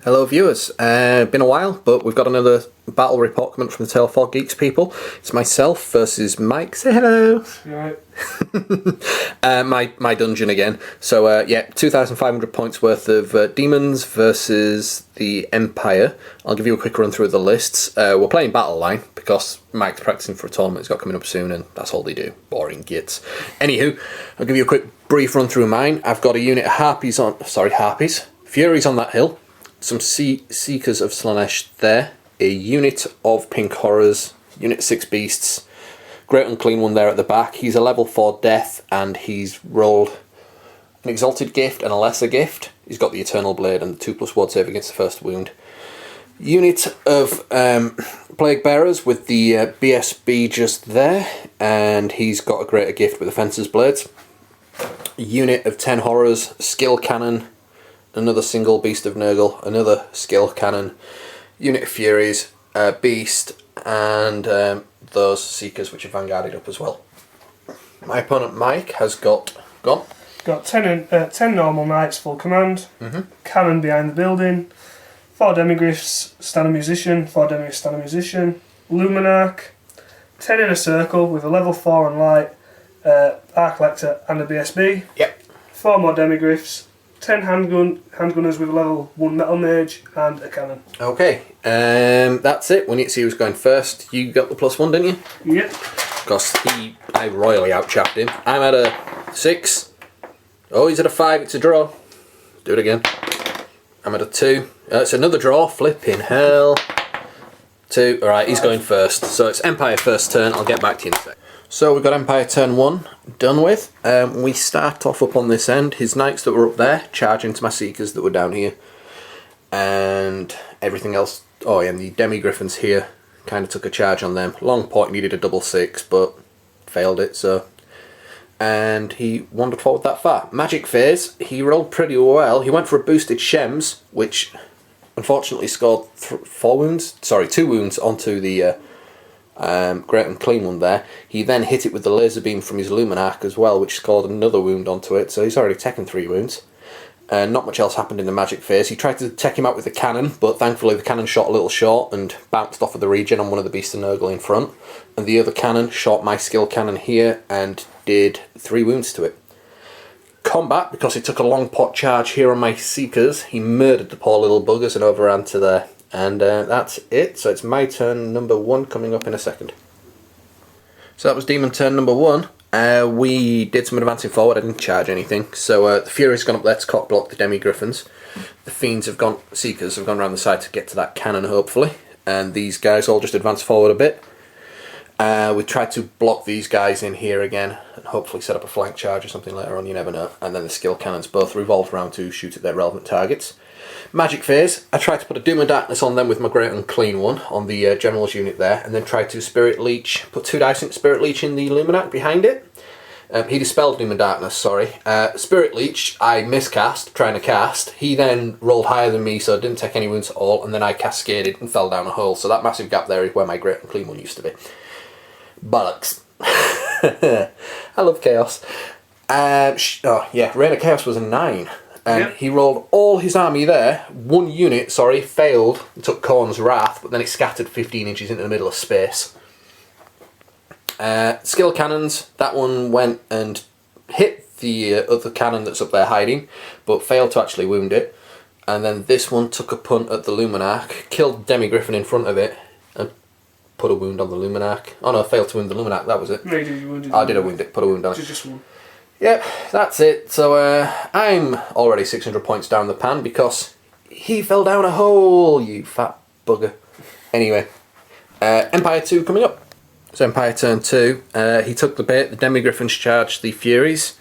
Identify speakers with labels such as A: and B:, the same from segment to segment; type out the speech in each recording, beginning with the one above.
A: Hello viewers, been a while, but we've got another battle report coming from the Tale of Four Geeks people. It's myself versus Mike. Say hello.
B: Right.
A: My dungeon again. So yeah, 2,500 points worth of demons versus the Empire. I'll give you a quick run through of the lists. We're playing Battle Line because Mike's practicing for a tournament he's got coming up soon, and that's all they do. Boring gits. Anywho, I'll give you a quick brief run through mine. I've got a unit of Furies on that hill. Some Seekers of Slaanesh there, a unit of Pink Horrors, unit 6 Beasts, Great Unclean One there at the back. He's a level 4 Death, and he's rolled an Exalted Gift and a Lesser Gift. He's got the Eternal Blade and the 2+ ward save against the first wound. Unit of Plague Bearers with the BSB just there, and he's got a Greater Gift with the Fencer's Blades. Unit of 10 Horrors, Skill Cannon, another single Beast of Nurgle, another Skill Cannon, unit of Furies, Beast, and those Seekers which are vanguarded up as well. My opponent Mike has got
B: 10 normal knights full command, cannon behind the building, 4 demigryphs, stand a musician, 4 demigryphs, stand a musician, Luminarch, 10 in a circle with a level 4 on light, Arc Lector and a BSB.
A: Yep.
B: 4 more demigryphs, 10 handgunners with a level 1 metal mage and a cannon.
A: Okay, that's it. We need to see who's going first. You got the +1, didn't you?
B: Yep.
A: Because I royally outchapped him. I'm at a 6. Oh, he's at a 5. It's a draw. Do it again. I'm at a 2. It's another draw. Flipping hell. 2. Alright, he's going first. So it's Empire first turn. I'll get back to you in a sec. So we've got Empire turn 1 done with. We start off up on this end. His knights that were up there charge into my Seekers that were down here. And everything else. Oh yeah, and the Demi-Griffins here kind of took a charge on them. Long point needed a double 6, but failed it, so. And he wandered forward that far. Magic Phase, he rolled pretty well. He went for a boosted Shems, which unfortunately scored 2 wounds onto the Great Unclean One there. He then hit it with the laser beam from his Luminarch as well, which scored another wound onto it, so he's already taken 3 wounds. Not much else happened in the Magic Phase. He tried to take him out with the cannon, but thankfully the cannon shot a little short and bounced off of the regen on one of the Beasts of Nurgle in front. And the other cannon shot my Skill Cannon here and did 3 wounds to it. Combat, because he took a long pot charge here on my Seekers, he murdered the poor little buggers and overran to there. And that's it. So it's my turn number 1 coming up in a second. So that was Demon turn number 1. We did some advancing forward. I didn't charge anything. So the Fury's gone up there to cock block the Demi-Griffins. The Seekers have gone around the side to get to that cannon hopefully. And these guys all just advance forward a bit. We tried to block these guys in here again and hopefully set up a flank charge or something later on, you never know. And then the skill cannons both revolved around to shoot at their relevant targets. Magic Phase, I tried to put a Doom and Darkness on them with my Great Unclean One on the General's unit there, and then tried to Spirit Leech, put 2 dice into Spirit Leech in the Luminarch behind it. He dispelled Doom and Darkness, sorry. Spirit Leech, I miscast, trying to cast. He then rolled higher than me, so I didn't take any wounds at all, and then I cascaded and fell down a hole. So that massive gap there is where my Great Unclean One used to be. Bollocks. I love Chaos. Reign of Chaos was a 9. And he rolled all his army there. 1 unit, failed and took Khorne's Wrath, but then it scattered 15 inches into the middle of space. Skill cannons, that one went and hit the other cannon that's up there hiding, but failed to actually wound it. And then this one took a punt at the Luminarch, killed Demi-Griffin in front of it, and put a wound on the Luminarch. Oh no, failed to wound the Luminarch, that was it.
B: No, you wounded
A: I did a wound it, put a wound on it.
B: Just one.
A: Yep, that's it. So I'm already 600 points down the pan because he fell down a hole, you fat bugger. Anyway, Empire 2 coming up. So Empire turn 2, he took the bait, the Demi-Griffins charged the Furies,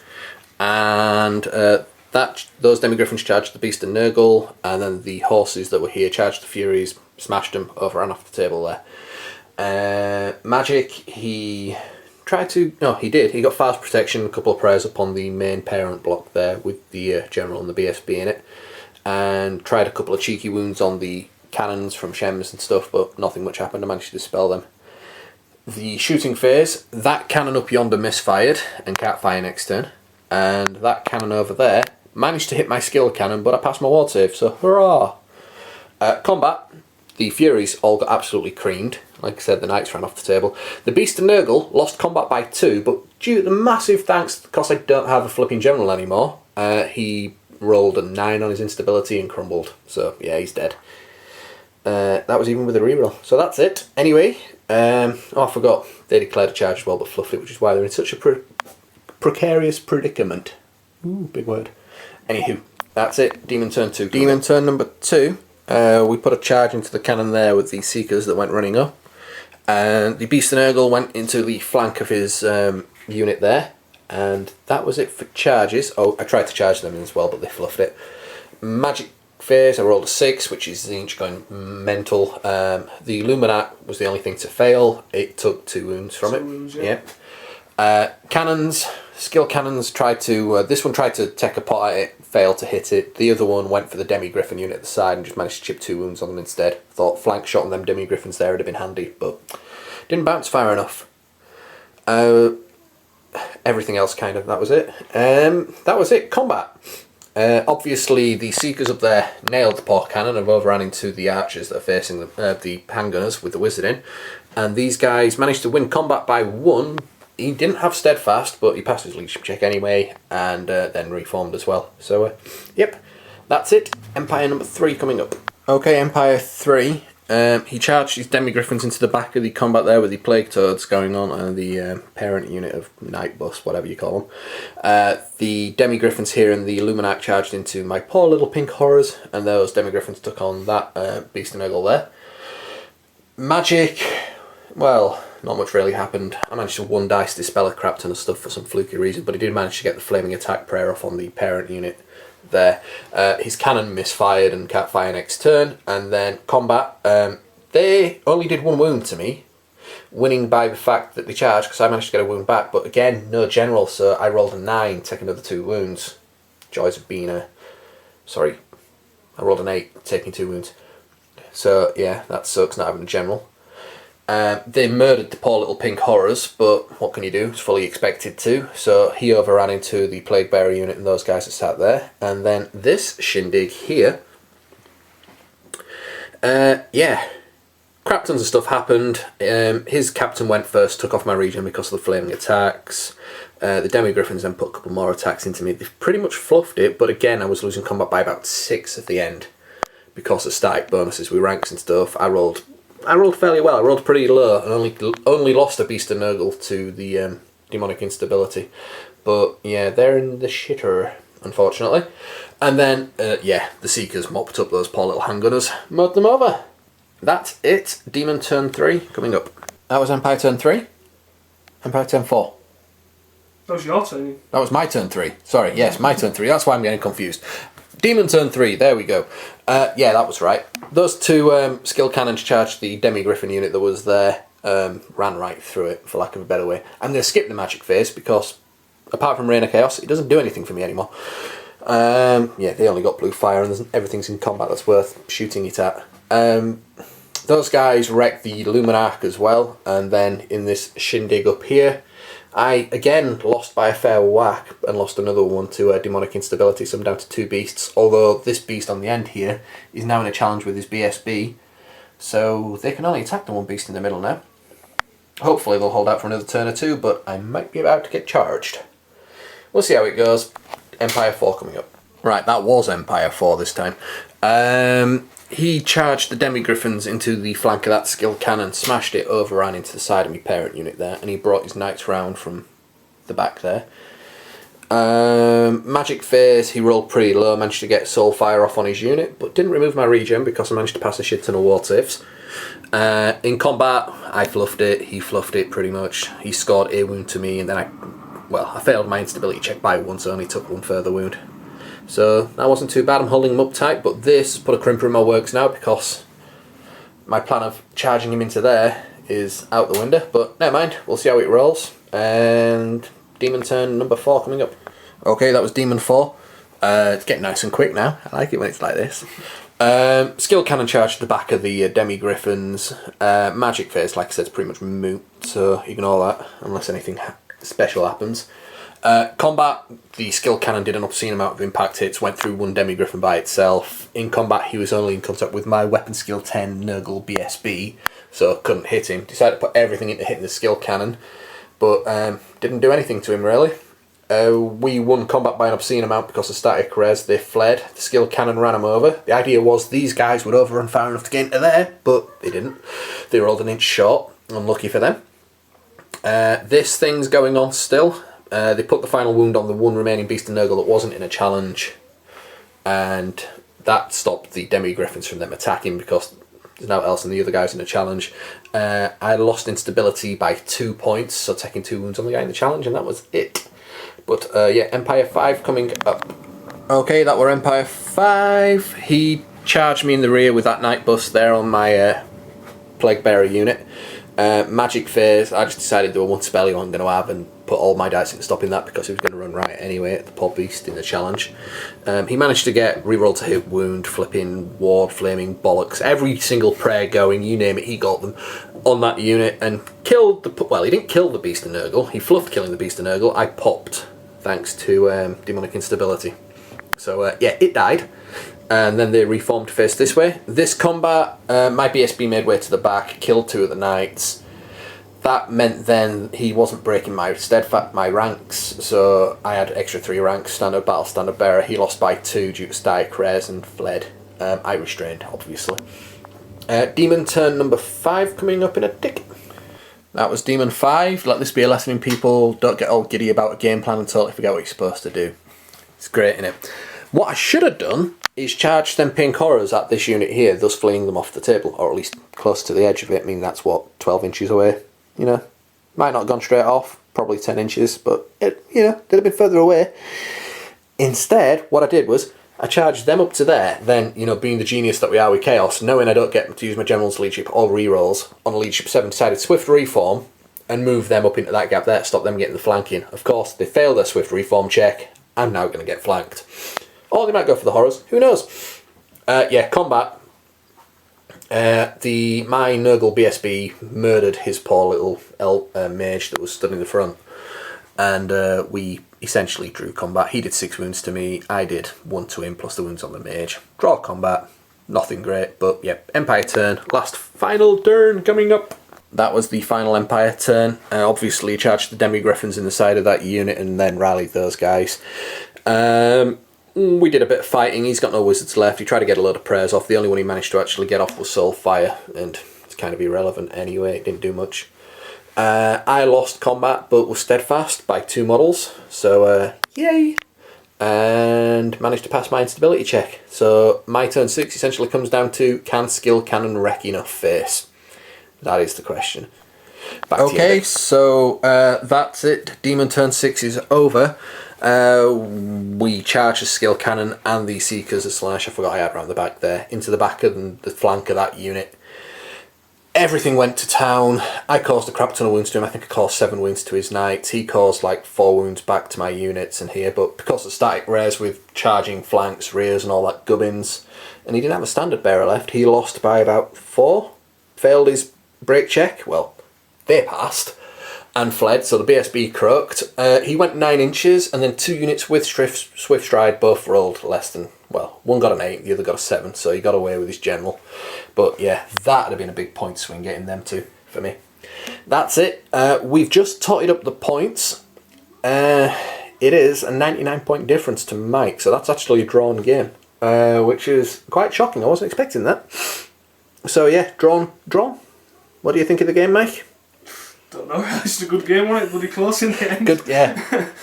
A: and those Demi-Griffins charged the Beast of Nurgle, and then the horses that were here charged the Furies, smashed them, overran off the table there. Magic, he tried to... No, he did. He got fast protection, a couple of prayers up on the main parent block there with the general and the BSB in it. And tried a couple of cheeky wounds on the cannons from Shems and stuff, but nothing much happened. I managed to dispel them. The shooting phase, that cannon up yonder misfired and can't fire next turn. And that cannon over there managed to hit my skill cannon, but I passed my ward save, so hurrah! Combat, the Furies all got absolutely creamed. Like I said, the Knights ran off the table. The Beast and Nurgle lost combat by 2, but due to the massive thanks, because I don't have a flipping general anymore, he rolled a 9 on his instability and crumbled. So yeah, he's dead. That was even with a reroll. So that's it. Anyway, I forgot, they declared a charge as well, but fluffed it, which is why they're in such a precarious predicament. Ooh, big word. Anywho, that's it. Demon turn 2. Demon turn number 2. We put a charge into the cannon there with the Seekers that went running up. And the Beast and Nurgle went into the flank of his unit there. And that was it for charges. Oh, I tried to charge them as well, but they fluffed it. Magic phase, I rolled a 6, which is the inch going mental. The Luminat was the only thing to fail. It took 2 wounds from it.
B: Wounds, yeah.
A: Cannons, skill cannons tried to... this one tried to take a pot at it, failed to hit it. The other one went for the Demi-Griffin unit at the side and just managed to chip 2 wounds on them instead. Thought flank shot on them Demi-Griffins there would have been handy, but didn't bounce fire enough. Everything else kind of, that was it. That was it, combat. Obviously the Seekers up there nailed the poor cannon and overran into the archers that are facing the handgunners with the wizard in. And these guys managed to win combat by 1. He didn't have steadfast, but he passed his leadership check anyway, and then reformed as well. So, yep, that's it. Empire number 3 coming up. Okay, Empire 3. He charged his Demi-Griffins into the back of the combat there with the Plague Toads going on, and the parent unit of Night Bus, whatever you call them. The Demi-Griffins here and the Luminac charged into my poor little pink horrors, and those Demi-Griffins took on that Beast and Nurgle there. Magic, well... Not much really happened. I managed to 1 dice dispel a crap ton of stuff for some fluky reason, but he did manage to get the flaming attack prayer off on the parent unit there. His cannon misfired and can't fire next turn, and then combat. They only did 1 wound to me, winning by the fact that they charged, because I managed to get a wound back, but again, no general, so I rolled a 9, taking another 2 wounds. Joys of being a... Sorry, I rolled an 8, taking 2 wounds. So yeah, that sucks not having a general. They murdered the poor little pink horrors, but what can you do? It's fully expected to. So he overran into the Plague Bearer unit and those guys that sat there. And then this shindig here. Yeah. Crap tons of stuff happened. His captain went first, took off my region because of the flaming attacks. The Demi-Griffins then put a couple more attacks into me. They've pretty much fluffed it, but again I was losing combat by about 6 at the end. Because of static bonuses with ranks and stuff. I rolled fairly well. I rolled pretty low and only lost a Beast and Nurgle to the demonic instability. But yeah, they're in the shitter, unfortunately. And then, yeah, the Seekers mopped up those poor little handgunners, mowed them over. That's it. Demon turn 3 coming up. That was Empire turn 3. Empire turn 4.
B: That was your turn.
A: That was my turn 3. Sorry, yes, my turn 3. That's why I'm getting confused. Demon turn 3, there we go. Yeah, that was right. Those 2 skill cannons charged the Demi-Griffin unit that was there, ran right through it, for lack of a better way. I'm going to skip the magic phase, because apart from Rain of Chaos, it doesn't do anything for me anymore. Yeah, they only got blue fire, and everything's in combat that's worth shooting it at. Those guys wrecked the Luminarch as well, and then in this shindig up here, I again lost by a fair whack and lost another one to demonic instability, so I'm down to 2 beasts, although this beast on the end here is now in a challenge with his BSB, so they can only attack the 1 beast in the middle now. Hopefully they'll hold out for another turn or 2, but I might be about to get charged. We'll see how it goes. Empire 4 coming up. Right, that was Empire 4 this time. He charged the Demi-Griffins into the flank of that skill cannon, smashed it, overran into the side of my parent unit there, and he brought his knights round from the back there. Magic phase, he rolled pretty low, managed to get soul fire off on his unit, but didn't remove my regen because I managed to pass a shit ton of ward saves. In combat, I fluffed it, he fluffed it pretty much. He scored a wound to me, and then I failed my instability check by 1, so I only took 1 further wound. So that wasn't too bad, I'm holding him up tight, but this put a crimper in my works now because my plan of charging him into there is out the window, but never mind, we'll see how it rolls. And Demon turn number 4 coming up. Okay, that was Demon 4. It's getting nice and quick now. I like it when it's like this. Skill cannon charge to the back of the demi-griffins. Magic phase, like I said, is pretty much moot, so ignore that unless anything special happens. Combat, the skill cannon did an obscene amount of impact hits, went through one demi-griffin by itself. In combat, he was only in contact with my weapon skill 10 Nurgle BSB, so couldn't hit him. Decided to put everything into hitting the skill cannon, but didn't do anything to him really. We won combat by an obscene amount because of static res. They fled. The skill cannon ran them over. The idea was these guys would overrun far enough to get into there, but they didn't. They rolled an inch short. Unlucky for them. This thing's going on still. They put the final wound on the one remaining beast of Nurgle that wasn't in a challenge, and that stopped the demi-griffins from them attacking because there's no else than the other guys in the challenge. I lost instability by 2 points, so taking 2 wounds on the guy in the challenge, and that was it. But yeah, Empire 5 coming up. Okay, that were Empire 5. He charged me in the rear with that night bus there on my Plague Bearer unit. Magic phase, I just decided there were one spell he wasn't going to have and put all my dice into stopping that because he was going to run right anyway at the poor beast in the challenge. He managed to get reroll to hit, wound, flipping, ward, flaming, bollocks, every single prayer going, you name it, he got them on that unit and killed the... Well, he didn't kill the beast of Nurgle, he fluffed killing the beast of Nurgle. I popped thanks to demonic instability. So yeah, it died. And then they reformed to face this way. This combat, my BSB made way to the back, killed 2 of the knights. That meant then he wasn't breaking my my ranks, so I had extra 3 ranks, standard battle, standard bearer. He lost by 2 due to static res and fled. I restrained, obviously. Demon turn number 5 coming up in a tick. That was Demon 5. Let this be a lesson in people. Don't get all giddy about a game plan and totally forget what you're supposed to do. It's great, innit? What I should have done is charge them pink horrors at this unit here, thus fleeing them off the table, or at least close to the edge of it. I mean, that's what, 12 inches away? You know, might not have gone straight off, probably 10 inches, but it, you know, they'd have been further away. Instead, what I did was, I charged them up to there, then, you know, being the genius that we are with Chaos, knowing I don't get to use my General's Leadership or rerolls on a Leadership 7, decided Swift Reform and move them up into that gap there, stop them getting the flanking. Of course, they failed their Swift Reform check, I'm now going to get flanked. Or they might go for the horrors, who knows? Yeah, combat. My Nurgle BSB murdered his poor little mage that was stood in the front, and we essentially drew combat. He did 6 wounds to me, I did 1 to him plus the wounds on the mage. Draw combat, nothing great, but yeah, Empire turn, last final turn coming up. That was the final Empire turn. Obviously charged the demi-griffins in the side of that unit and then rallied those guys. We did a bit of fighting. He's got no wizards left. He tried to get a load of prayers off. The only one he managed to actually get off was Soulfire, and it's kind of irrelevant anyway. It didn't do much. I lost combat, but was steadfast by 2 models, so yay! And managed to pass my instability check. So my turn 6 essentially comes down to, can skill cannon wreck enough face? That is the question. Back okay, so that's it. Demon turn 6 is over. We charge the skill cannon and the Seekers of Slash, I forgot I had around the back there, into the back of the flank of that unit. Everything went to town. I caused a crap ton of wounds to him. I think I caused 7 wounds to his knights. He caused like 4 wounds back to my units and here, but because of static res with charging flanks, rears and all that gubbins, and he didn't have a standard bearer left, he lost by about 4. Failed his break check. Well, they passed and fled, so the BSB croaked. He went 9 inches, and then 2 units with Swift Stride both rolled less than, well, one got an 8, the other got a 7, so he got away with his general. But yeah, that would have been a big point swing getting them 2 for me. That's it. We've just totted up the points. It is a 99 point difference to Mike, so that's actually a drawn game, which is quite shocking. I wasn't expecting that. So yeah, drawn. What do you think of the game, Mike?
B: Don't know, it's a good game, wasn't it? Bloody close in the end.
A: Good, yeah.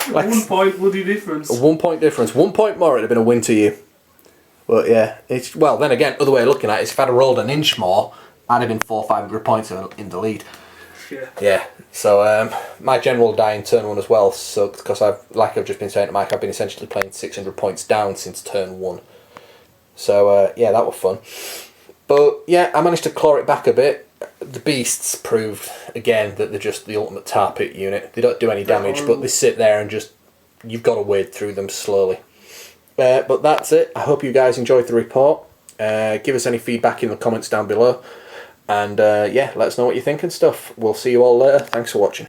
A: Like
B: 1 point bloody difference.
A: 1 point difference. 1 point more, it'd have been a win to you. But yeah, it's, well, then again, other way of looking at it is if I'd have rolled an inch more, I'd have been 400-500 points in the lead.
B: Yeah.
A: Yeah. So my general will die in turn 1 as well. So because I've just been saying to Mike, I've been essentially playing 600 points down since turn 1. So yeah, that was fun. But yeah, I managed to claw it back a bit. the beasts proved again that they're just the ultimate tar pit unit. They don't do any damage, but they sit there and just, you've got to wade through them slowly. But that's it. I hope you guys enjoyed the report. Give us any feedback in the comments down below. And yeah, let us know what you think and stuff. We'll see you all later. Thanks for watching.